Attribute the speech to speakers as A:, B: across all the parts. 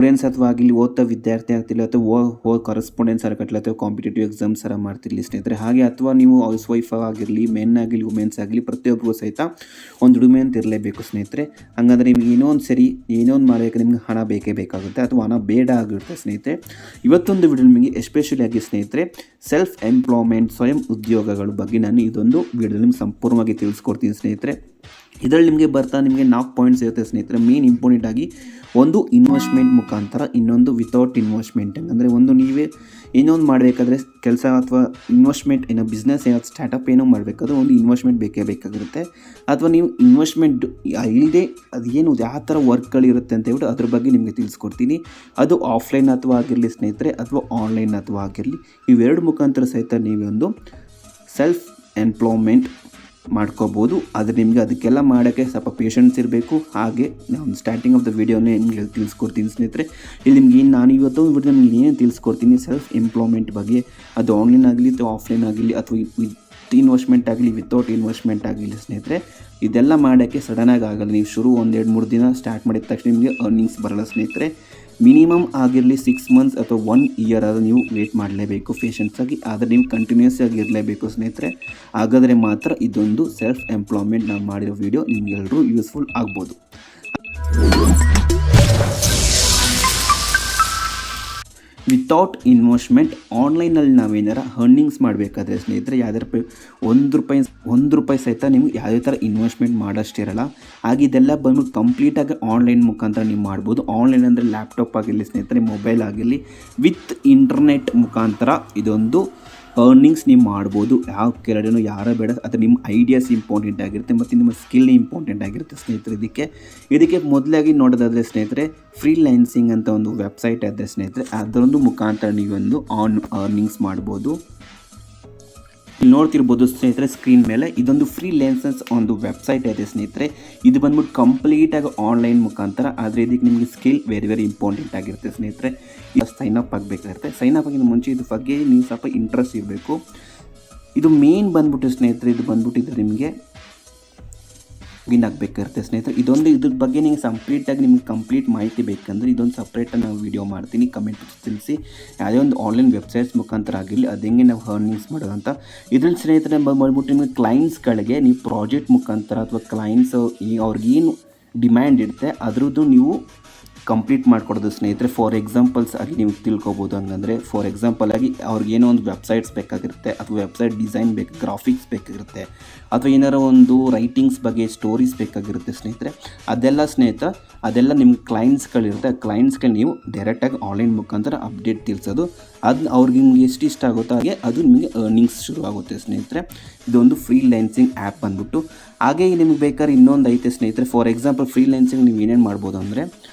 A: Students ಅಥವಾ ಆಗಿರಲಿ ಓದ್ತಾ ವಿದ್ಯಾರ್ಥಿ ಆಗ್ತಿಲ್ಲ ಅಥವಾ ಕರೆಸ್ಪಾಂಡೆನ್ಸ್ ಆಗಲಿ ಅಥವಾ ಕಾಂಪಿಟೇಟಿವ್ ಎಕ್ಸಾಮ್ಸ್ ಮಾಡ್ತಿರಲಿ ಸ್ನೇಹಿತರೆ. ಹಾಗೆ ಅಥವಾ ನೀವು ಹೌಸ್ ವೈಫ್ ಆಗಿರಲಿ, ಮೆನ್ ಆಗಲಿ, ವುಮೆನ್ಸ್ ಆಗಲಿ, ಪ್ರತಿಯೊಬ್ಬರಿಗೂ ಸಹಿತ ಒಂದು ದುಡಿಮೆ ಅಂತ ಇರಲೇಬೇಕು ಸ್ನೇಹಿತರೆ. ಹಾಗಾದರೆ ನಿಮ್ಗೆ ಏನೋ ಒಂದು ಮಾಡಬೇಕು, ನಿಮ್ಗೆ ಹಣ ಬೇಕೇ ಬೇಕಾಗುತ್ತೆ ಅಥವಾ ಹಣ ಬೇಡ ಆಗಿರುತ್ತೆ ಸ್ನೇಹಿತರೆ. ಇವತ್ತೊಂದು ವಿಡಿಯೋ ನಿಮಗೆ ಎಸ್ಪೆಷಲಿ ಆಗಿ ಸ್ನೇಹಿತರೆ ಸೆಲ್ಫ್ ಎಂಪ್ಲಾಯ್ಮೆಂಟ್, ಸ್ವಯಂ ಉದ್ಯೋಗಗಳ ಬಗ್ಗೆ ನಾನು ಇದೊಂದು ವಿಡಿಯೋದಲ್ಲಿ ನಿಮ್ಗೆ ಸಂಪೂರ್ಣವಾಗಿ ತಿಳಿಸ್ಕೊಡ್ತೀನಿ ಸ್ನೇಹಿತರೆ. ಇದರಲ್ಲಿ ನಿಮಗೆ 4 ಪಾಯಿಂಟ್ಸ್ ಇರುತ್ತೆ ಸ್ನೇಹಿತರೆ. ಮೇನ್ ಇಂಪಾರ್ಟೆಂಟ್ ಆಗಿ ಒಂದು ಇನ್ವೆಸ್ಟ್ಮೆಂಟ್ ಮುಖಾಂತರ, ಇನ್ನೊಂದು ವಿತೌಟ್ ಇನ್ವೆಸ್ಟ್ಮೆಂಟ್. ಅಂದರೆ ಒಂದು ನೀವೇ ಏನೋ ಒಂದು ಮಾಡಬೇಕಾದ್ರೆ ಕೆಲಸ ಅಥವಾ ಇನ್ವೆಸ್ಟ್ಮೆಂಟ್ ಏನೋ ಬಿಸ್ನೆಸ್ ಏನೋ ಸ್ಟಾರ್ಟಪ್ ಏನೋ ಮಾಡಬೇಕಾದ್ರೆ ಒಂದು ಇನ್ವೆಸ್ಟ್ಮೆಂಟ್ ಬೇಕೇ ಬೇಕಾಗಿರುತ್ತೆ. ಅಥವಾ ನೀವು ಇನ್ವೆಸ್ಟ್ಮೆಂಟ್ ಇಲ್ಲದೆ ಅದೇನು ಯಾವ ಥರ ವರ್ಕ್ಗಳಿರುತ್ತೆ ಅಂತ ಹೇಳ್ಬಿಟ್ಟು ಅದ್ರ ಬಗ್ಗೆ ನಿಮಗೆ ತಿಳಿಸ್ಕೊಡ್ತೀನಿ. ಅದು ಆಫ್ಲೈನ್ ಅಥವಾ ಆಗಿರಲಿ ಸ್ನೇಹಿತರೆ, ಅಥವಾ ಆನ್ಲೈನ್ ಅಥವಾ ಆಗಿರಲಿ, ಇವೆರಡು ಮುಖಾಂತರ ಸಹಿತ ನೀವೊಂದು ಸೆಲ್ಫ್ ಎಂಪ್ಲಾಯ್ಮೆಂಟ್ ಮಾಡ್ಕೋಬೋದು. ಆದರೆ ನಿಮಗೆ ಅದಕ್ಕೆಲ್ಲ ಮಾಡೋಕ್ಕೆ ಸ್ವಲ್ಪ ಪೇಷನ್ಸ್ ಇರಬೇಕು. ಹಾಗೆ ನಾನು ಸ್ಟಾರ್ಟಿಂಗ್ ಆಫ್ ದ ವಿಡಿಯೋನೇ ನಿಮಗೆ ತಿಳಿಸ್ಕೊಡ್ತೀನಿ ಸ್ನೇಹಿತರೆ. ಇಲ್ಲಿ ನಿಮಗೆ ನಾನು ಇವತ್ತು ವಿಡಿಯೋ ನಿಮಗೆ ಏನೇನು ತಿಳಿಸ್ಕೊಡ್ತೀನಿ ಸೆಲ್ಫ್ ಎಂಪ್ಲಾಯ್ಮೆಂಟ್ ಬಗ್ಗೆ, ಅದು ಆನ್ಲೈನ್ ಆಗಲಿ ಅಥವಾ ಆಫ್ಲೈನ್ ಆಗಿರಲಿ ಅಥವಾ ವಿತ್ ಇನ್ವೆಸ್ಟ್ಮೆಂಟ್ ಆಗಲಿ ವಿತೌಟ್ ಇನ್ವೆಸ್ಟ್ಮೆಂಟ್ ಆಗಲಿ ಸ್ನೇಹಿತರೆ, ಇದೆಲ್ಲ ಮಾಡೋಕ್ಕೆ ಸಡನ್ನಾಗಿ ಆಗಲ್ಲ. ನೀವು ಶುರು 1-2-3 ದಿನ ಸ್ಟಾರ್ಟ್ ಮಾಡಿದ ತಕ್ಷಣ ನಿಮಗೆ ಅರ್ನಿಂಗ್ಸ್ ಬರಲ್ಲ ಸ್ನೇಹಿತರೆ. ಮಿನಿಮಮ್ ಆಗಿರಲಿ 6 ಮಂತ್ಸ್ ಅಥವಾ 1 ಇಯರ್ ಆದರೂ ನೀವು ವೇಟ್ ಮಾಡಲೇಬೇಕು ಪೇಷನ್ಸ್ ಆಗಿ. ಆದರೆ ನೀವು ಕಂಟಿನ್ಯೂಸ್ ಆಗಿ ಇರಲೇಬೇಕು ಸ್ನೇಹಿತರೆ. ಹಾಗಾದರೆ ಮಾತ್ರ ಇದೊಂದು ಸೆಲ್ಫ್ ಎಂಪ್ಲಾಯ್ಮೆಂಟ್ ನಾವು ಮಾಡಿರೋ ವಿಡಿಯೋ ನಿಮಗೆಲ್ಲರೂ ಯೂಸ್ಫುಲ್ ಆಗ್ಬೋದು. ವಿತೌಟ್ ಇನ್ವೆಸ್ಟ್ಮೆಂಟ್ ಆನ್ಲೈನಲ್ಲಿ ನಾವೇನಾರ ಅರ್ನಿಂಗ್ಸ್ ಮಾಡಬೇಕಾದ್ರೆ ಸ್ನೇಹಿತರೆ, ಯಾವ್ದಾರು ₹1 ಸಹಿತ ನಿಮ್ಗೆ ಯಾವುದೇ ಥರ ಇನ್ವೆಸ್ಟ್ಮೆಂಟ್ ಮಾಡೋಷ್ಟಿರಲ್ಲ. ಹಾಗೆ ಇದೆಲ್ಲ ಬಂದ್ಬಿಟ್ಟು ಕಂಪ್ಲೀಟಾಗಿ ಆನ್ಲೈನ್ ಮುಖಾಂತರ ನೀವು ಮಾಡ್ಬೋದು. ಆನ್ಲೈನ್ ಅಂದರೆ ಲ್ಯಾಪ್ಟಾಪ್ ಆಗಿರಲಿ ಸ್ನೇಹಿತರೆ, ಮೊಬೈಲ್ ಆಗಿರಲಿ, ವಿತ್ ಇಂಟರ್ನೆಟ್ ಮುಖಾಂತರ ಇದೊಂದು ಅರ್ನಿಂಗ್ಸ್ ನೀವು ಮಾಡ್ಬೋದು. ಯಾವ ಕೆಳಗಡೆನೂ ಯಾರೋ ಬೇಡ. ಅದು ನಿಮ್ಮ ಐಡಿಯಾಸ್ ಇಂಪಾರ್ಟೆಂಟ್ ಆಗಿರುತ್ತೆ ಮತ್ತು ನಿಮ್ಮ ಸ್ಕಿಲ್ ಇಂಪಾರ್ಟೆಂಟ್ ಆಗಿರುತ್ತೆ ಸ್ನೇಹಿತರೆ. ಇದಕ್ಕೆ ಮೊದಲಾಗಿ ನೋಡೋದಾದರೆ ಸ್ನೇಹಿತರೆ, ಫ್ರೀಲ್ಯಾನ್ಸಿಂಗ್ ಅಂತ ಒಂದು ವೆಬ್ಸೈಟ್ ಇದೆ ಸ್ನೇಹಿತರೆ. ಅದರೊಂದು ಮುಖಾಂತರ ನೀವೊಂದು ಅರ್ನಿಂಗ್ಸ್ ಮಾಡ್ಬೋದು. ಇಲ್ಲಿ ನೋಡ್ತಿರ್ಬೋದು ಸ್ನೇಹಿತರೆ ಸ್ಕ್ರೀನ್ ಮೇಲೆ, ಇದೊಂದು ಫ್ರೀಲ್ಯಾನ್ಸರ್ಸ್ ಒಂದು ವೆಬ್ಸೈಟ್ ಇದೆ ಸ್ನೇಹಿತರೆ. ಇದು ಬಂದ್ಬಿಟ್ಟು ಕಂಪ್ಲೀಟಾಗಿ ಆನ್ಲೈನ್ ಮುಖಾಂತರ. ಆದರೆ ಇದಕ್ಕೆ ನಿಮಗೆ ಸ್ಕಿಲ್ ವೆರಿ ಇಂಪಾರ್ಟೆಂಟ್ ಆಗಿರುತ್ತೆ ಸ್ನೇಹಿತರೆ. ಸೈನ್ ಅಪ್ ಆಗಬೇಕಾಗಿರುತ್ತೆ. ಸೈನ್ ಅಪ್ ಆಗಿನ ಮುಂಚೆ ಇದ್ರ ಬಗ್ಗೆ ನೀವು ಸ್ವಲ್ಪ ಇಂಟ್ರೆಸ್ಟ್ ಇರಬೇಕು. ಇದು ಮೇನ್ ಬಂದ್ಬಿಟ್ಟು ಸ್ನೇಹಿತರೆ, ಇದು ಬಂದ್ಬಿಟ್ಟಿದ್ರೆ ನಿಮಗೆ ವಿನ್ ಆಗಬೇಕಾಗಿರುತ್ತೆ ಸ್ನೇಹಿತರೆ. ಇದ್ರ ಬಗ್ಗೆ ನಿಮಗೆ ಕಂಪ್ಲೀಟ್ ಮಾಹಿತಿ ಬೇಕಂದರೆ ಇದೊಂದು ಸಪ್ರೇಟಾಗಿ ನಾವು ವಿಡಿಯೋ ಮಾಡ್ತೀನಿ. ಕಮೆಂಟ್ ತಿಳಿಸಿ. ಯಾವುದೇ ಒಂದು ಆನ್ಲೈನ್ ವೆಬ್ಸೈಟ್ಸ್ ಮುಖಾಂತರ ಆಗಿರಲಿ ಅದು ಹೆಂಗೆ ನಾವು ಅರ್ನಿಂಗ್ಸ್ ಮಾಡೋದಂತ. ಇದರಲ್ಲಿ ಸ್ನೇಹಿತರೆ ಬಂದ್ಬಿಟ್ಟು ನಿಮಗೆ ಕ್ಲೈಂಟ್ಸ್ಗಳಿಗೆ ನೀವು ಪ್ರಾಜೆಕ್ಟ್ ಮುಖಾಂತರ ಅಥವಾ ಕ್ಲೈಂಟ್ಸ್ ಅವ್ರಿಗೇನು ಡಿಮ್ಯಾಂಡ್ ಇರುತ್ತೆ ಅದರದ್ದು ನೀವು ಕಂಪ್ಲೀಟ್ ಮಾಡಿಕೊಡೋದು ಸ್ನೇಹಿತರೆ. ಫಾರ್ ಎಕ್ಸಾಂಪಲ್ಸ್ ಆಗಿ ನೀವು ತಿಳ್ಕೊಬೋದು. ಹಂಗಂದರೆ ಫಾರ್ ಎಕ್ಸಾಂಪಲ್ ಆಗಿ ಅವ್ರಿಗೇನೋ ಒಂದು ವೆಬ್ಸೈಟ್ಸ್ ಬೇಕಾಗಿರುತ್ತೆ ಅಥವಾ ವೆಬ್ಸೈಟ್ ಡಿಸೈನ್ ಗ್ರಾಫಿಕ್ಸ್ ಬೇಕಾಗಿರುತ್ತೆ ಅಥವಾ ಏನಾರ ಒಂದು ರೈಟಿಂಗ್ಸ್ ಬಗ್ಗೆ ಸ್ಟೋರೀಸ್ ಬೇಕಾಗಿರುತ್ತೆ ಸ್ನೇಹಿತರೆ. ಅದೆಲ್ಲ ನಿಮ್ಗೆ ಕ್ಲೈಂಟ್ಸ್ಗಳಿರುತ್ತೆ. ಆ ಕ್ಲೈಂಟ್ಸ್ಗೆ ನೀವು ಡೈರೆಕ್ಟಾಗಿ ಆನ್ಲೈನ್ ಮುಖಾಂತರ ಅಪ್ಡೇಟ್ ತಿಳಿಸೋದು. ಅವ್ರಿಗೆ ನಿಮ್ಗೆ ಎಷ್ಟು ಇಷ್ಟ ಆಗುತ್ತೋ ಹಾಗೆ ಅದು ನಿಮಗೆ ಅರ್ನಿಂಗ್ಸ್ ಶುರು ಆಗುತ್ತೆ ಸ್ನೇಹಿತರೆ. ಇದೊಂದು ಫ್ರೀಲ್ಯಾನ್ಸಿಂಗ್ ಆ್ಯಪ್ ಬಂದ್ಬಿಟ್ಟು. ಹಾಗೆ ನಿಮ್ಗೆ ಬೇಕಾದ್ರೆ ಇನ್ನೊಂದು ಐತೆ ಸ್ನೇಹಿತರೆ. ಫಾರ್ ಎಕ್ಸಾಂಪಲ್ ಫ್ರೀಲ್ಯಾನ್ಸಿಂಗ್ ನೀವು ಏನೇನು ಮಾಡ್ಬೋದು ಅಂದರೆ,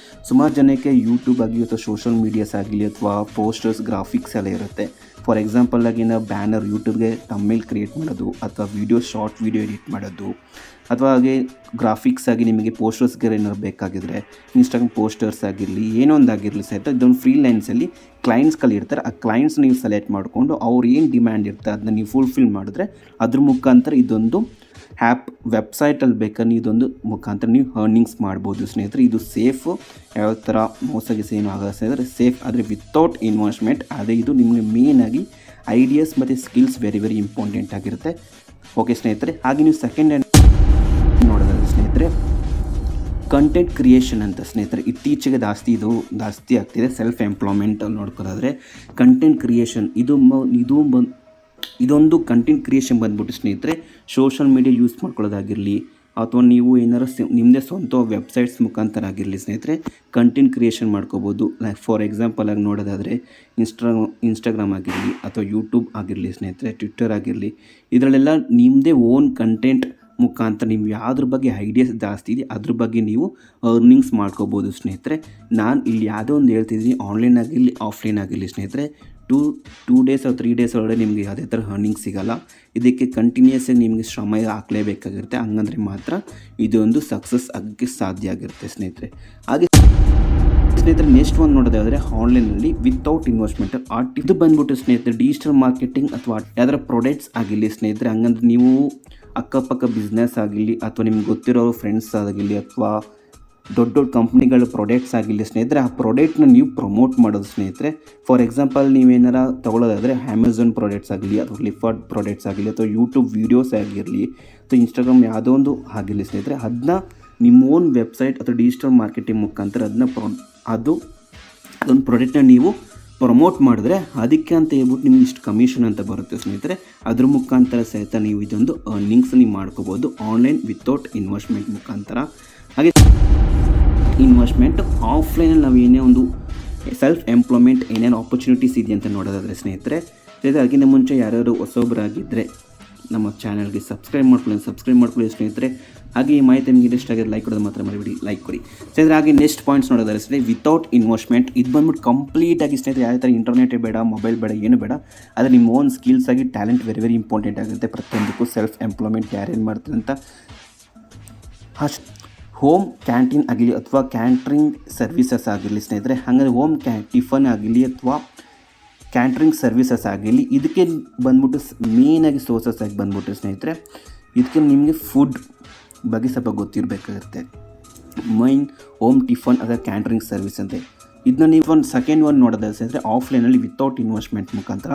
A: ಸುಮಾರು ಜನಕ್ಕೆ ಯೂಟ್ಯೂಬ್ ಆಗಲಿ ಅಥವಾ ಸೋಷಲ್ ಮೀಡಿಯಾಸ್ ಆಗಲಿ ಅಥವಾ ಪೋಸ್ಟರ್ಸ್ ಗ್ರಾಫಿಕ್ಸ್ ಎಲ್ಲ ಇರುತ್ತೆ. ಫಾರ್ ಎಕ್ಸಾಂಪಲ್ ಆಗಿ ನಾವು ಬ್ಯಾನರ್ ಯೂಟ್ಯೂಬ್ಗೆ ತಮ್ಮೇಲ್ ಕ್ರಿಯೇಟ್ ಮಾಡೋದು ಅಥವಾ ಶಾರ್ಟ್ ವೀಡಿಯೋ ಎಡಿಟ್ ಮಾಡೋದು ಅಥವಾ ಹಾಗೆ ಗ್ರಾಫಿಕ್ಸ್ ಆಗಿ ನಿಮಗೆ ಪೋಸ್ಟರ್ಸ್ಗೆ ಏನಾದ್ರು ಬೇಕಾಗಿದ್ರೆ ಇನ್ಸ್ಟಾಗ್ರಾಮ್ ಪೋಸ್ಟರ್ಸ್ ಆಗಿರಲಿ ಏನೋ ಒಂದು ಆಗಿರಲಿ ಸಹಿತ ಇದೊಂದು ಫ್ರೀಲ್ಯಾನ್ಸಲ್ಲಿ ಕ್ಲೈಂಟ್ಸ್ಗಳು ಇರ್ತಾರೆ. ಆ ಕ್ಲೈಂಟ್ಸ್ ನೀವು ಸೆಲೆಕ್ಟ್ ಮಾಡಿಕೊಂಡು ಅವ್ರು ಏನು ಡಿಮ್ಯಾಂಡ್ ಇರ್ತಾರೆ ಅದನ್ನ ನೀವು ಫುಲ್ಫಿಲ್ ಮಾಡಿದ್ರೆ ಅದ್ರ ಮುಖಾಂತರ ಇದೊಂದು ಆ್ಯಪ್ ವೆಬ್ಸೈಟಲ್ಲಿ ಬೇಕಾದ್ರೆ ಇದೊಂದು ಮುಖಾಂತರ ನೀವು ಅರ್ನಿಂಗ್ಸ್ ಮಾಡ್ಬೋದು ಸ್ನೇಹಿತರೆ. ಇದು ಸೇಫು, ಯಾವ ಥರ ಮೋಸಗಿಸಿ ಏನು ಆಗಲ್ಲ ಸ್ನೇಹಿತರೆ, ಸೇಫ್. ಆದರೆ ವಿತೌಟ್ ಇನ್ವೆಸ್ಟ್ಮೆಂಟ್. ಆದರೆ ಇದು ನಿಮಗೆ ಮೇಯ್ನಾಗಿ ಐಡಿಯಾಸ್ ಮತ್ತು ಸ್ಕಿಲ್ಸ್ ವೆರಿ ಇಂಪಾರ್ಟೆಂಟ್ ಆಗಿರುತ್ತೆ. ಓಕೆ ಸ್ನೇಹಿತರೆ. ಹಾಗೆ ನೀವು ಸೆಕೆಂಡ್ ಹ್ಯಾಂಡ್ ನೋಡೋದಾದ್ರೆ ಸ್ನೇಹಿತರೆ, ಕಂಟೆಂಟ್ ಕ್ರಿಯೇಷನ್ ಅಂತ ಸ್ನೇಹಿತರೆ ಇತ್ತೀಚೆಗೆ ಜಾಸ್ತಿ ಆಗ್ತಿದೆ. ಸೆಲ್ಫ್ ಎಂಪ್ಲಾಯ್ಮೆಂಟಲ್ಲಿ ನೋಡ್ಕೋದಾದ್ರೆ ಕಂಟೆಂಟ್ ಕ್ರಿಯೇಷನ್ ಇದೊಂದು ಕಂಟೆಂಟ್ ಕ್ರಿಯೇಷನ್ ಬಂದ್ಬಿಟ್ಟು ಸ್ನೇಹಿತರೆ, ಸೋಷಲ್ ಮೀಡಿಯಾ ಯೂಸ್ ಮಾಡ್ಕೊಳ್ಳೋದಾಗಿರಲಿ ಅಥವಾ ನೀವು ಏನಾರು ನಿಮ್ಮದೇ ಸ್ವಂತ ವೆಬ್ಸೈಟ್ಸ್ ಮುಖಾಂತರ ಆಗಿರಲಿ ಸ್ನೇಹಿತರೆ ಕಂಟೆಂಟ್ ಕ್ರಿಯೇಷನ್ ಮಾಡ್ಕೋಬೋದು. ಲೈಕ್ ಫಾರ್ ಎಕ್ಸಾಂಪಲ್ ಆಗಿ ನೋಡೋದಾದರೆ ಇನ್ಸ್ಟಾಗ್ರಾಮ್ ಆಗಿರಲಿ ಅಥವಾ ಯೂಟ್ಯೂಬ್ ಆಗಿರಲಿ ಸ್ನೇಹಿತರೆ, ಟ್ವಿಟ್ಟರ್ ಆಗಿರಲಿ, ಇದರಲ್ಲೆಲ್ಲ ನಿಮ್ಮದೇ ಓನ್ ಕಂಟೆಂಟ್ ಮುಖಾಂತರ ನೀವು ಯಾವುದ್ರ ಬಗ್ಗೆ ಐಡಿಯಾಸ್ ಜಾಸ್ತಿ ಇದೆ ಅದ್ರ ಬಗ್ಗೆ ನೀವು ಅರ್ನಿಂಗ್ಸ್ ಮಾಡ್ಕೋಬೋದು ಸ್ನೇಹಿತರೆ. ನಾನು ಇಲ್ಲಿ ಯಾವುದೋ ಒಂದು ಹೇಳ್ತಿದ್ದೀನಿ, ಆನ್ಲೈನ್ ಆಗಿರಲಿ ಆಫ್ಲೈನ್ ಆಗಿರಲಿ ಸ್ನೇಹಿತರೆ, 2 ಡೇಸ್ ಅಥವಾ 3 ಡೇಸ್ ಒಳಗಡೆ ನಿಮಗೆ ಯಾವುದೇ ಥರ ಅರ್ನಿಂಗ್ ಸಿಗೋಲ್ಲ. ಇದಕ್ಕೆ ಕಂಟಿನ್ಯೂಸ್ ಆಗಿ ನಿಮಗೆ ಶ್ರಮ ಹಾಕಲೇಬೇಕಾಗಿರುತ್ತೆ. ಹಂಗಂದ್ರೆ ಮಾತ್ರ ಇದೊಂದು ಸಕ್ಸಸ್ ಆಗೋಕ್ಕೆ ಸಾಧ್ಯ ಆಗಿರುತ್ತೆ ಸ್ನೇಹಿತರೆ. ಹಾಗೆ ಸ್ನೇಹಿತರೆ ನೆಕ್ಸ್ಟ್ ಒಂದು ನೋಡೋದಾದರೆ ಆನ್ಲೈನಲ್ಲಿ ವಿತೌಟ್ ಇನ್ವೆಸ್ಟ್ಮೆಂಟ್ ಇದು ಬಂದ್ಬಿಟ್ಟು ಸ್ನೇಹಿತರೆ ಡಿಜಿಟಲ್ ಮಾರ್ಕೆಟಿಂಗ್ ಅಥವಾ ಯಾವ್ದಾರ ಪ್ರಾಡಕ್ಟ್ಸ್ ಆಗಿರಲಿ ಸ್ನೇಹಿತರೆ. ಹಂಗಂದ್ರೆ ನೀವು ಅಕ್ಕಪಕ್ಕ ಬಿಸ್ನೆಸ್ ಆಗಿರಲಿ ಅಥವಾ ನಿಮ್ಗೆ ಗೊತ್ತಿರೋರು ಫ್ರೆಂಡ್ಸ್ ಆಗಿರಲಿ ಅಥವಾ ದೊಡ್ಡ ದೊಡ್ಡ ಕಂಪ್ನಿಗಳ ಪ್ರಾಡಕ್ಟ್ಸ್ ಆಗಿರಲಿ ಸ್ನೇಹಿತರೆ, ಆ ಪ್ರಾಡಕ್ಟ್ನ ನೀವು ಪ್ರಮೋಟ್ ಮಾಡೋದು ಸ್ನೇಹಿತರೆ. ಫಾರ್ ಎಕ್ಸಾಂಪಲ್ ನೀವೇನಾರ ತೊಗೊಳ್ಳೋದಾದರೆ ಅಮೆಝಾನ್ ಪ್ರಾಡಕ್ಟ್ಸ್ ಆಗಲಿ ಅಥವಾ ಫ್ಲಿಪ್ಕಾರ್ಟ್ ಪ್ರಾಡಕ್ಟ್ಸ್ ಆಗಲಿ ಅಥವಾ ಯೂಟ್ಯೂಬ್ ವೀಡಿಯೋಸ್ ಆಗಿರಲಿ ಅಥವಾ ಇನ್ಸ್ಟಾಗ್ರಾಮ್ ಯಾವುದೋ ಒಂದು ಆಗಿರಲಿ ಸ್ನೇಹಿತರೆ, ಅದನ್ನ ನಿಮ್ಮ ಓನ್ ವೆಬ್ಸೈಟ್ ಅಥವಾ ಡಿಜಿಟಲ್ ಮಾರ್ಕೆಟಿಂಗ್ ಮುಖಾಂತರ ಅದೊಂದು ಪ್ರಾಡಕ್ಟ್ನ ನೀವು ಪ್ರಮೋಟ್ ಮಾಡಿದ್ರೆ ಅದಕ್ಕೆ ಅಂತ ಹೇಳ್ಬಿಟ್ಟು ನಿಮ್ಗೆ ಇಷ್ಟು ಕಮಿಷನ್ ಅಂತ ಬರುತ್ತೆ ಸ್ನೇಹಿತರೆ. ಅದ್ರ ಮುಖಾಂತರ ಸಹಿತ ನೀವು ಇದೊಂದು ಅರ್ನಿಂಗ್ಸ್ ನೀವು ಮಾಡ್ಕೋಬೋದು ಆನ್ಲೈನ್ ವಿತೌಟ್ ಇನ್ವೆಸ್ಟ್ಮೆಂಟ್ ಮುಖಾಂತರ. ಹಾಗೆ ಇನ್ವೆಸ್ಟ್ಮೆಂಟ್ ಆಫ್ಲೈನಲ್ಲಿ ನಾವು ಏನೇ ಒಂದು ಸೆಲ್ಫ್ ಎಂಪ್ಲಾಯ್ಮೆಂಟ್ ಏನೇನು ಆಪರ್ಚುನಿಟೀಸ್ ಇದೆ ಅಂತ ನೋಡೋದಾದರೆ ಸ್ನೇಹಿತರೆ, ಅದಕ್ಕಿಂತ ಮುಂಚೆ ಯಾರ್ಯಾರು ಹೊಸೊಬ್ಬರಾಗಿದ್ದರೆ ನಮ್ಮ ಚಾನಲ್ಗೆ ಸಬ್ಸ್ಕ್ರೈಬ್ ಮಾಡ್ಕೊಳ್ಳಿ ಸ್ನೇಹಿತರೆ. ಹಾಗೆ ಈ ಮಾಹಿತಿ ನಿಮಗೆ ಇಷ್ಟ ಆಗಿದೆ ಲೈಕ್ ಕೊಡೋದು ಮಾತ್ರ ಮರಿಬೇಡಿ, ಲೈಕ್ ಕೊಡಿ ಸ್ನೇಹಿತರೆ. ಹಾಗೆ ನೆಕ್ಸ್ಟ್ ಪಾಯಿಂಟ್ಸ್ ನೋಡೋದಾದ್ರೆ ಸ್ನೇಹಿತರೆ, ವಿತೌಟ್ ಇನ್ವೆಸ್ಟ್ಮೆಂಟ್ ಇದು ಬಂದ್ಬಿಟ್ಟು ಕಂಪ್ಲೀಟಾಗಿ ಸ್ನೇಹಿತರೆ ಯಾವ ಥರ ಇಂಟರ್ನೆಟ್ ಬೇಡ, ಮೊಬೈಲ್ ಬೇಡ, ಏನು ಬೇಡ, ಆದರೆ ನಿಮ್ಮ ಓನ್ ಸ್ಕಿಲ್ಸ್ ಆಗಿ ಟ್ಯಾಲೆಂಟ್ ವೆರಿ ಇಂಪಾರ್ಟೆಂಟ್ ಆಗುತ್ತೆ ಪ್ರತಿಯೊಂದಕ್ಕೂ. ಸೆಲ್ಫ್ ಎಂಪ್ಲಾಯ್ಮೆಂಟ್ ಯಾರೇನು ಮಾಡ್ತಾರೆ ಅಂತ ಹೋಮ್ ಕ್ಯಾಂಟೀನ್ ಆಗಲಿ ಅಥವಾ ಕ್ಯಾಂಟ್ರಿಂಗ್ ಸರ್ವಿಸಸ್ ಆಗಿರಲಿ ಸ್ನೇಹಿತರೆ, ಹಾಗಾದರೆ ಹೋಮ್ ಟಿಫನ್ ಆಗಲಿ ಅಥವಾ ಕ್ಯಾಂಟ್ರಿಂಗ್ ಸರ್ವಿಸಸ್ ಆಗಿರಲಿ, ಇದಕ್ಕೆ ಬಂದ್ಬಿಟ್ಟು ಮೇಯ್ನಾಗಿ ಸೋರ್ಸಸ್ ಆಗಿ ಬಂದ್ಬಿಟ್ಟು ಸ್ನೇಹಿತರೆ, ಇದಕ್ಕೆ ನಿಮಗೆ ಫುಡ್ ಬಗ್ಗೆ ಸ್ವಲ್ಪ ಗೊತ್ತಿರಬೇಕಾಗುತ್ತೆ. ಮೈನ್ ಹೋಮ್ ಟಿಫನ್ ಅಥವಾ ಕ್ಯಾಂಟ್ರಿಂಗ್ ಸರ್ವಿಸ್ ಅಂತ ಇದನ್ನ ನೀವು ಸೆಕೆಂಡ್ ಒನ್ ನೋಡೋದಾದ್ರೆ ಸ್ನೇಹಿತರೆ, ಆಫ್ಲೈನಲ್ಲಿ ವಿತೌಟ್ ಇನ್ವೆಸ್ಟ್ಮೆಂಟ್ ಮುಖಾಂತರ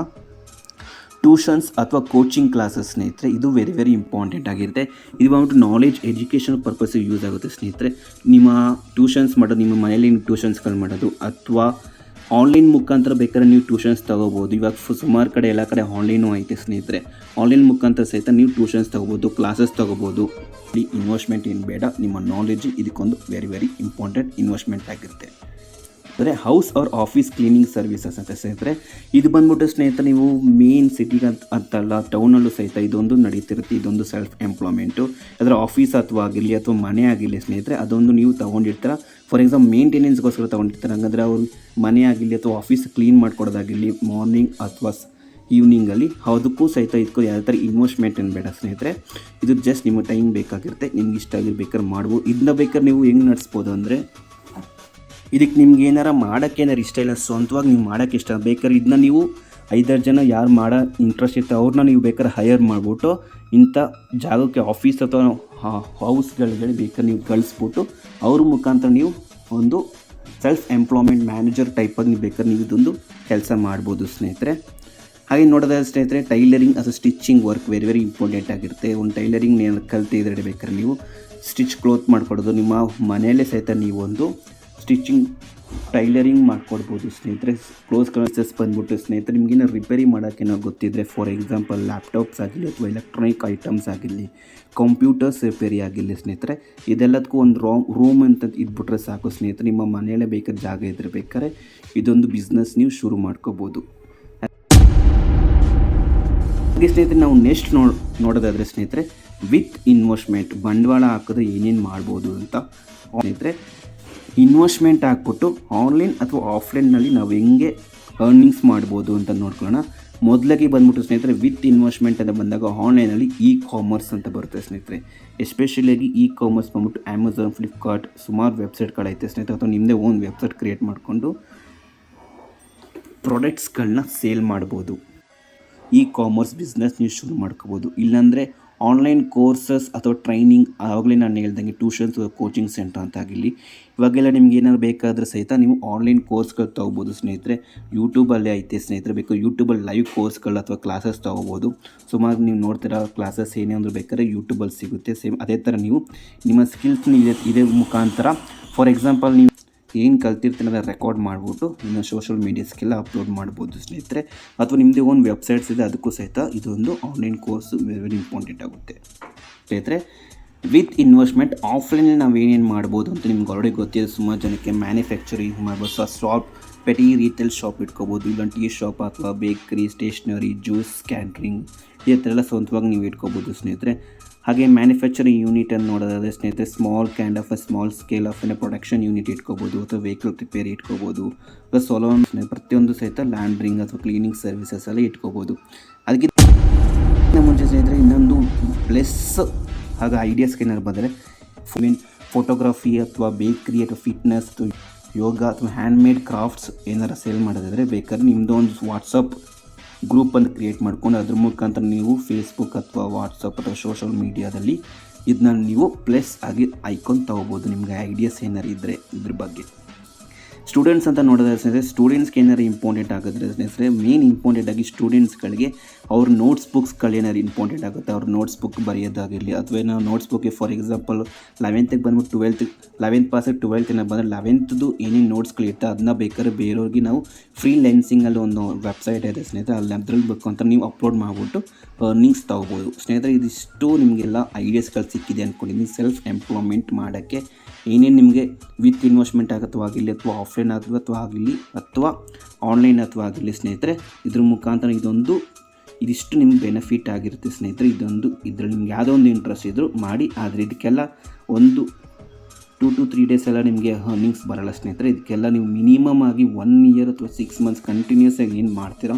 A: ಟ್ಯೂಷನ್ಸ್ ಅಥವಾ ಕೋಚಿಂಗ್ ಕ್ಲಾಸಸ್ ಸ್ನೇಹಿತರೆ, ಇದು ವೆರಿ ಇಂಪಾರ್ಟೆಂಟ್ ಆಗಿರುತ್ತೆ. ಇದು ಬಂದ್ಬಿಟ್ಟು ನಾಲೆಜ್ ಎಜುಕೇಷನ್ ಪರ್ಪಸ್ಸಿಗೆ ಯೂಸ್ ಆಗುತ್ತೆ ಸ್ನೇಹಿತರೆ. ನಿಮ್ಮ ಟ್ಯೂಷನ್ಸ್ ಮಾಡೋದು, ನಿಮ್ಮ ಮನೇಲಿ ಟ್ಯೂಷನ್ಸ್ಗಳು ಮಾಡೋದು ಅಥವಾ ಆನ್ಲೈನ್ ಮುಖಾಂತರ ಬೇಕಾದ್ರೆ ನೀವು ಟ್ಯೂಷನ್ಸ್ ತೊಗೋಬೋದು. ಇವಾಗ ಸುಮಾರು ಕಡೆ ಎಲ್ಲ ಕಡೆ ಆನ್ಲೈನು ಐತೆ ಸ್ನೇಹಿತರೆ. ಆನ್ಲೈನ್ ಮುಖಾಂತರ ಸಹಿತ ನೀವು ಟ್ಯೂಷನ್ಸ್ ತೊಗೋಬೋದು, ಕ್ಲಾಸಸ್ ತೊಗೋಬೋದು. ಈ ಇನ್ವೆಸ್ಟ್ಮೆಂಟ್ ಏನು ಬೇಡ, ನಿಮ್ಮ ನಾಲೆಜ್ ಇದಕ್ಕೊಂದು ವೆರಿ ಇಂಪಾರ್ಟೆಂಟ್ ಇನ್ವೆಸ್ಟ್ಮೆಂಟ್ ಆಗಿರುತ್ತೆ. ಅಂದರೆ house or office cleaning services ಅಂತ ಸ್ನೇಹಿತರೆ, ಇದು ಬಂದ್ಬಿಟ್ಟು ಸ್ನೇಹಿತರೆ ನೀವು ಮೇನ್ ಸಿಟಿಗೆ ಅಂತಲ್ಲ ಟೌನಲ್ಲೂ ಸಹಿತ ಇದೊಂದು ನಡೀತಿರುತ್ತೆ. ಇದೊಂದು ಸೆಲ್ಫ್ ಎಂಪ್ಲಾಯ್ಮೆಂಟು. ಅದರ ಆಫೀಸ್ ಆಗಿರಲಿ ಅಥವಾ ಮನೆ ಆಗಿರಲಿ ಸ್ನೇಹಿತರೆ, ಅದೊಂದು ನೀವು ತೊಗೊಂಡಿರ್ತೀರ. For example ಮೇಂಟೆನೆನ್ಸ್ಗೋಸ್ಕರ ತೊಗೊಂಡಿರ್ತಾರೆ. ಹಂಗಂದರೆ ಅವ್ರು ಮನೆ ಆಗಿರಲಿ ಅಥವಾ ಆಫೀಸ್ ಕ್ಲೀನ್ ಮಾಡ್ಕೊಡೋದಾಗಿರಲಿ ಮಾರ್ನಿಂಗ್ ಅಥವಾ ಈವ್ನಿಂಗಲ್ಲಿ, ಅದಕ್ಕೂ ಸಹಿತ ಇದಕ್ಕೂ ಯಾವುದೇ ಥರ ಇನ್ವೆಸ್ಟ್ಮೆಂಟ್ ಏನು ಬೇಡ ಸ್ನೇಹಿತರೆ. ಇದು ಜಸ್ಟ್ ನಿಮ್ಮ ಟೈಮ್ ಬೇಕಾಗಿರುತ್ತೆ, ನಿಮ್ಗೆ ಇಷ್ಟ ಆಗಿರ್ಬೇಕಾದ್ರೆ ಮಾಡ್ಬೋದು. ಇದನ್ನ ಬೇಕಾದ್ರೆ ನೀವು ಹೆಂಗೆ ನಡೆಸ್ಬೋದು ಅಂದರೆ, ಇದಕ್ಕೆ ನಿಮ್ಗೆ ಏನಾರು ಮಾಡೋಕ್ಕೇನಾರು ಇಷ್ಟ ಇಲ್ಲ, ಸ್ವಂತವಾಗಿ ನೀವು ಮಾಡೋಕ್ಕೆ ಇಷ್ಟ ಬೇಕಾದ್ರೆ ಇದನ್ನ ನೀವು 5-6 ಜನ ಯಾರು ಮಾಡೋ ಇಂಟ್ರೆಸ್ಟ್ ಇರ್ತಾರೆ ಅವ್ರನ್ನ ನೀವು ಬೇಕಾದ್ರೆ ಹೈಯರ್ ಮಾಡಿಬಿಟ್ಟು ಇಂಥ ಜಾಗಕ್ಕೆ ಆಫೀಸ್ ಅಥವಾ ಹೌಸ್ಗಳಿಗೆ ಬೇಕಾದ್ರೆ ನೀವು ಕಳಿಸ್ಬಿಟ್ಟು ಅವ್ರ ಮುಖಾಂತರ ನೀವು ಒಂದು ಸೆಲ್ಫ್ ಎಂಪ್ಲಾಯ್ಮೆಂಟ್ ಮ್ಯಾನೇಜರ್ ಟೈಪಾಗಿ ನೀವು ಬೇಕಾದ್ರೆ ನೀವು ಇದೊಂದು ಕೆಲಸ ಮಾಡ್ಬೋದು ಸ್ನೇಹಿತರೆ. ಹಾಗೆ ನೋಡೋದಾದ್ರೆ ಸ್ನೇಹಿತರೆ, ಟೈಲರಿಂಗ್ ಅಥವಾ ಸ್ಟಿಚಿಂಗ್ ವರ್ಕ್ ವೆರಿ ಇಂಪಾರ್ಟೆಂಟ್ ಆಗಿರುತ್ತೆ. ಒಂದು ಟೈಲರಿಂಗ್ ಕಲ್ತಿದ್ರೆ ಬೇಕಾದ್ರೆ ನೀವು ಸ್ಟಿಚ್ ಕ್ಲೋತ್ ಮಾಡಿಕೊಡೋದು, ನಿಮ್ಮ ಮನೆಯಲ್ಲೇ ಸಹಿತ ನೀವು ಒಂದು ಸ್ಟಿಚಿಂಗ್ ಟೈಲರಿಂಗ್ ಮಾಡ್ಕೊಡ್ಬೋದು ಸ್ನೇಹಿತರೆ. ಕ್ಲೋಸ್ ಕ್ಲಾಸಸ್ ಬಂದ್ಬಿಟ್ಟು ಸ್ನೇಹಿತರೆ, ನಿಮಗೇನೋ ರಿಪೇರಿ ಮಾಡೋಕ್ಕೇನೋ ಗೊತ್ತಿದ್ದರೆ, ಫಾರ್ ಎಕ್ಸಾಂಪಲ್ ಲ್ಯಾಪ್ಟಾಪ್ಸ್ ಆಗಿರಲಿ ಅಥವಾ ಎಲೆಕ್ಟ್ರಾನಿಕ್ ಐಟಮ್ಸ್ ಆಗಿರಲಿ, ಕಂಪ್ಯೂಟರ್ಸ್ ರಿಪೇರಿ ಆಗಿರಲಿ ಸ್ನೇಹಿತರೆ, ಇದೆಲ್ಲದಕ್ಕೂ ಒಂದು ರೂಮ್ ಅಂತ ಇದ್ಬಿಟ್ರೆ ಸಾಕು ಸ್ನೇಹಿತರೆ. ನಿಮ್ಮ ಮನೆಯಲ್ಲೇ ಬೇಕಾದ್ರೆ ಜಾಗ ಇದ್ದರೆ ಬೇಕಾದ್ರೆ ಇದೊಂದು ಬಿಸ್ನೆಸ್ ನೀವು ಶುರು ಮಾಡ್ಕೋಬೋದು. ಹಾಗೆ ಸ್ನೇಹಿತರೆ, ನಾವು ನೆಕ್ಸ್ಟ್ ನೋಡೋದಾದರೆ ಸ್ನೇಹಿತರೆ, ವಿತ್ ಇನ್ವೆಸ್ಟ್ಮೆಂಟ್ ಬಂಡವಾಳ ಹಾಕಿದ್ರೆ ಏನೇನು ಮಾಡ್ಬೋದು ಅಂತ ಸ್ನೇಹಿತರೆ. ಇನ್ವೆಸ್ಟ್ಮೆಂಟ್ ಹಾಕ್ಬಿಟ್ಟು ಆನ್ಲೈನ್ ಅಥವಾ ಆಫ್ಲೈನ್ನಲ್ಲಿ ನಾವು ಹೆಂಗೆ ಅರ್ನಿಂಗ್ಸ್ ಮಾಡ್ಬೋದು ಅಂತ ನೋಡ್ಕೊಳ್ಳೋಣ. ಮೊದಲಾಗಿ ಬಂದ್ಬಿಟ್ಟು ಸ್ನೇಹಿತರೆ, ವಿತ್ ಇನ್ವೆಸ್ಟ್ಮೆಂಟ್ ಅಂತ ಬಂದಾಗ ಆನ್ಲೈನಲ್ಲಿ ಕಾಮರ್ಸ್ ಅಂತ ಬರುತ್ತೆ ಸ್ನೇಹಿತರೆ. ಎಸ್ಪೆಷಲಿಯಾಗಿ ಕಾಮರ್ಸ್ ಬಂದ್ಬಿಟ್ಟು ಅಮೆಝಾನ್, ಫ್ಲಿಪ್ಕಾರ್ಟ್ ಸುಮಾರು ವೆಬ್ಸೈಟ್ಗಳೈತೆ ಸ್ನೇಹಿತರೆ. ಅಥವಾ ನಿಮ್ಮದೇ ಓನ್ ವೆಬ್ಸೈಟ್ ಕ್ರಿಯೇಟ್ ಮಾಡಿಕೊಂಡು ಪ್ರಾಡಕ್ಟ್ಸ್ಗಳನ್ನ ಸೇಲ್ ಮಾಡ್ಬೋದು. ಕಾಮರ್ಸ್ ಬಿಸ್ನೆಸ್ ನೀವು ಶುರು ಮಾಡ್ಕೋಬೋದು. ಇಲ್ಲಾಂದರೆ ಆನ್ಲೈನ್ ಕೋರ್ಸಸ್ ಅಥವಾ ಟ್ರೈನಿಂಗ್, ಆವಾಗಲೇ ನಾನು ಹೇಳ್ದಂಗೆ ಟ್ಯೂಷನ್ಸ್ ಕೋಚಿಂಗ್ ಸೆಂಟರ್ ಅಂತ ಆಗಿರಲಿ, ಇವಾಗೆಲ್ಲ ನಿಮ್ಗೆ ಏನಾದ್ರು ಬೇಕಾದರೆ ಸಹಿತ ನೀವು ಆನ್ಲೈನ್ ಕೋರ್ಸ್ಗಳು ತೊಗೋಬೋದು ಸ್ನೇಹಿತರೆ. ಯೂಟ್ಯೂಬಲ್ಲೇ ಐತೆ ಸ್ನೇಹಿತರೆ, ಬೇಕು ಯೂಟ್ಯೂಬಲ್ಲಿ ಲೈವ್ ಕೋರ್ಸ್ಗಳು ಅಥವಾ ಕ್ಲಾಸಸ್ ತೊಗೋಬೋದು. ಸುಮಾರು ನೀವು ನೋಡ್ತಿರೋ ಕ್ಲಾಸಸ್ ಏನೇ ಅಂದರೂ ಬೇಕಾದ್ರೆ ಯೂಟ್ಯೂಬಲ್ಲಿ ಸಿಗುತ್ತೆ. ಸೇಮ್ ಅದೇ ಥರ ನೀವು ನಿಮ್ಮ ಸ್ಕಿಲ್ಸ್ನ ಇದೇ ಮುಖಾಂತರ, ಫಾರ್ ಎಕ್ಸಾಂಪಲ್ ನೀವು ಏನು ಕಲ್ತಿರ್ತೀನಿ ಅದನ್ನು ರೆಕಾರ್ಡ್ ಮಾಡಿಬಿಟ್ಟು ಇನ್ನು ಸೋಷಲ್ ಮೀಡಿಯಾಸ್ಗೆಲ್ಲ ಅಪ್ಲೋಡ್ ಮಾಡ್ಬೋದು ಸ್ನೇಹಿತರೆ. ಅಥವಾ ನಿಮ್ಮದೇ ಓನ್ ವೆಬ್ಸೈಟ್ಸ್ ಇದೆ, ಅದಕ್ಕೂ ಸಹಿತ ಇದೊಂದು ಆನ್ಲೈನ್ ಕೋರ್ಸು ವೆರಿ ಇಂಪಾರ್ಟೆಂಟ್ ಆಗುತ್ತೆ ಸ್ನೇಹಿತರೆ. ವಿತ್ ಇನ್ವೆಸ್ಟ್ಮೆಂಟ್ ಆಫ್ಲೈನಲ್ಲಿ ನಾವು ಏನೇನು ಮಾಡ್ಬೋದು ಅಂತ ನಿಮ್ಗೆ ಆಲ್ರೆಡಿ ಗೊತ್ತಿದೆ. ಸುಮಾರು ಜನಕ್ಕೆ ಮ್ಯಾನುಫ್ಯಾಕ್ಚರಿಂಗ್ ಮಾಡ್ಬೋದು, ಶಾಪ್ ಪೆಟಿ ರೀಟೇಲ್ ಶಾಪ್ ಇಟ್ಕೋಬೋದು, ಇಲ್ಲ ಟೀ ಶಾಪ್ ಅಥವಾ ಬೇಕ್ರಿ, ಸ್ಟೇಷ್ನರಿ, ಜ್ಯೂಸ್, ಕ್ಯಾಂಟ್ರಿಂಗ್ ಈ ಥರ ಎಲ್ಲ ಸ್ವಂತವಾಗಿ ನೀವು ಇಟ್ಕೋಬೋದು ಸ್ನೇಹಿತರೆ. ಹಾಗೆ ಮ್ಯಾನುಫ್ಯಾಕ್ಚರಿಂಗ್ ಯೂನಿಟನ್ನು ನೋಡೋದಾದರೆ ಸ್ನೇಹಿತರೆ, small scale of production unit ಇಟ್ಕೋಬೋದು, ಅಥವಾ ವೆಹಿಕಲ್ ರಿಪೇರಿ ಇಟ್ಕೋಬೋದು, ಅಥವಾ ಸೊಲೋನ್ ಪ್ರತಿಯೊಂದು ಸಹಿತ ಲ್ಯಾಂಡ್ರಿಂಗ್ ಅಥವಾ ಕ್ಲೀನಿಂಗ್ ಸರ್ವಿಸಸ್ ಎಲ್ಲ ಇಟ್ಕೋಬೋದು. ಅದಕ್ಕಿಂತ ಮುಂಚೆ ಸ್ನೇಹಿತರೆ, ಇನ್ನೊಂದು ಪ್ಲಸ್ ಹಾಗೆ ಐಡಿಯಾಸ್ಗೆ ಏನಾದ್ರು ಬಂದರೆ ಫೋಟೋಗ್ರಫಿ ಅಥವಾ ಬೇಕ್ರಿ ಅಥವಾ ಫಿಟ್ನೆಸ್, ಯೋಗ ಅಥವಾ ಹ್ಯಾಂಡ್ಮೇಡ್ ಕ್ರಾಫ್ಟ್ಸ್ ಏನಾರು ಸೇಲ್ ಮಾಡೋದಾದರೆ ಬೇಕಾದ್ರೆ ನಿಮ್ಮದು ಒಂದು ವಾಟ್ಸಪ್ ಗ್ರೂಪನ್ನು ಕ್ರಿಯೇಟ್ ಮಾಡ್ಕೊಂಡು ಅದ್ರ ಮುಖಾಂತರ ನೀವು ಫೇಸ್ಬುಕ್ ಅಥವಾ ವಾಟ್ಸಪ್ ಅಥವಾ ಸೋಷಲ್ ಮೀಡಿಯಾದಲ್ಲಿ ಇದನ್ನ ನೀವು ಪ್ಲಸ್ ಆಗಿ ಐಕಾನ್ ತೊಗೋಬೋದು ನಿಮಗೆ ಐಡಿಯಾಸ್ ಏನಾರು ಇದ್ದರೆ ಇದ್ರ ಬಗ್ಗೆ. ಸ್ಟೂಡೆಂಟ್ಸ್ ಅಂತ ನೋಡೋದಾದ್ರೆ ಸ್ನೇಹಿತರೆ, ಸ್ಟೂಡೆಂಟ್ಸ್ಗೆ ಏನಾರು ಇಂಪಾರ್ಟೆಂಟ್ ಆಗೋದ್ರೆ ಸ್ನೇಹಿತರೆ, ಮೇನ್ ಇಂಪಾರ್ಟೆಂಟ್ ಆಗಿ ಸ್ಟೂಡೆಂಟ್ಸ್ಗಳಿಗೆ ಅವ್ರ ನೋಟ್ಸ್ ಬುಕ್ಸ್ಗಳು ಏನಾರು ಇಂಪಾರ್ಟೆಂಟ್ ಆಗುತ್ತೆ. ಅವ್ರ ನೋಟ್ಸ್ ಬುಕ್ ಬರೆಯೋದಾಗಿರಲಿ, ಅಥವಾ ನಾವು ನೋಟ್ಸ್ ಬುಕ್ಗೆ ಫಾರ್ ಎಕ್ಸಾಂಪಲ್ 11th ಬಂದ್ಬಿಟ್ಟು 11th ಪಾಸಾಗಿ 12th ಬಂದರೆ 11th ಏನೇನು ನೋಟ್ಸ್ಗಳು ಇರ್ತವೆ ಅದನ್ನ ಬೇಕಾದ್ರೆ ಬೇರೆಯವ್ರಿಗೆ ನಾವು ಫ್ರೀಲ್ಯಾನ್ಸಿಂಗಲ್ಲಿ ಒಂದು ವೆಬ್ಸೈಟ್ ಇದೆ ಸ್ನೇಹಿತರೆ, ಅದ್ರಲ್ಲಿ ಬೇಕು ಅಂತ ನೀವು ಅಪ್ಲೋಡ್ ಮಾಡಿಬಿಟ್ಟು ಅರ್ನಿಂಗ್ಸ್ ತೊಗೋಬೋದು ಸ್ನೇಹಿತರೆ. ಇದಿಷ್ಟು ನಿಮಗೆಲ್ಲ ಐಡಿಯಾಸ್ಗಳು ಸಿಕ್ಕಿದೆ ಅಂದ್ಕೊಂಡಿದ್ದೀನಿ ಸೆಲ್ಫ್ ಎಂಪ್ಲಾಯ್ಮೆಂಟ್ ಮಾಡೋಕ್ಕೆ. ಏನೇನು ನಿಮಗೆ ವಿತ್ ಇನ್ವೆಸ್ಟ್ಮೆಂಟ್ ಆಗತ್ತವಾಗಿರಲಿ, ಅಥವಾ ಆಫ್ಲೈನ್ ಆಗಲಿ, ಅಥವಾ ಆನ್ಲೈನ್ ಆಗಿರಲಿ ಸ್ನೇಹಿತರೆ, ಇದ್ರ ಮುಖಾಂತರ ಇದಿಷ್ಟು ನಿಮ್ಗೆ ಬೆನಿಫಿಟ್ ಆಗಿರುತ್ತೆ ಸ್ನೇಹಿತರೆ. ಇದರಲ್ಲಿ ನಿಮ್ಗೆ ಯಾವುದೋ ಒಂದು ಇಂಟ್ರೆಸ್ಟ್ ಇದ್ದರೂ ಮಾಡಿ, ಆದರೆ ಇದಕ್ಕೆಲ್ಲ 2 to 3 ಡೇಸ್ ಎಲ್ಲ ನಿಮಗೆ ಅರ್ನಿಂಗ್ಸ್ ಬರೋಲ್ಲ ಸ್ನೇಹಿತರೆ. ಇದಕ್ಕೆಲ್ಲ ನೀವು ಮಿನಿಮಮ್ ಆಗಿ 1 year ಅಥವಾ 6 months ಕಂಟಿನ್ಯೂಸ್ ಆಗಿ ಏನು ಮಾಡ್ತೀರೋ,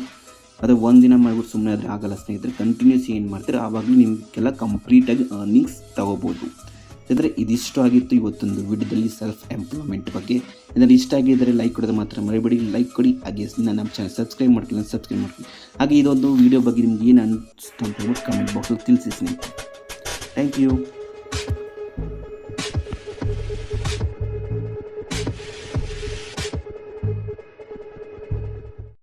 A: ಅದು ಒಂದಿನ ಮಾಡಿಬಿಟ್ಟು ಸುಮ್ಮನೆ ಆದರೆ ಆಗಲ್ಲ ಸ್ನೇಹಿತರೆ. ಕಂಟಿನ್ಯೂಸ್ ಏನು ಮಾಡ್ತೀರೋ ಆವಾಗಲೂ ನಿಮಗೆಲ್ಲ ಕಂಪ್ಲೀಟಾಗಿ ಅರ್ನಿಂಗ್ಸ್ ತೊಗೋಬೋದು. ಅಂದರೆ ಇದಿಷ್ಟು ಆಗಿತ್ತು ಇವತ್ತೊಂದು ವಿಡಿಯೋದಲ್ಲಿ ಸೆಲ್ಫ್ ಎಂಪ್ಲಾಯ್ಮೆಂಟ್ ಬಗ್ಗೆ. ಏನಾದರೂ ಇಷ್ಟ ಆಗಿದ್ದರೆ ಲೈಕ್ ಕೊಡೋದು ಮಾತ್ರ ಮರಿಬೇಡಿ, ಲೈಕ್ ಕೊಡಿ. ಹಾಗೆ ನಮ್ಮ ಚಾನಲ್ ಸಬ್ಸ್ಕ್ರೈಬ್ ಮಾಡ್ಕೊಳ್ಳಿ. ಹಾಗೆ ಇದೊಂದು ವಿಡಿಯೋ ಬಗ್ಗೆ ನಿಮ್ಗೆ ಏನು ಅನಿಸ್ತು ಅಂತ ಕಮೆಂಟ್ ಬಾಕ್ಸಲ್ಲಿ ತಿಳಿಸಿ ಸ್ನೇಹಿತರೆ. Thank you.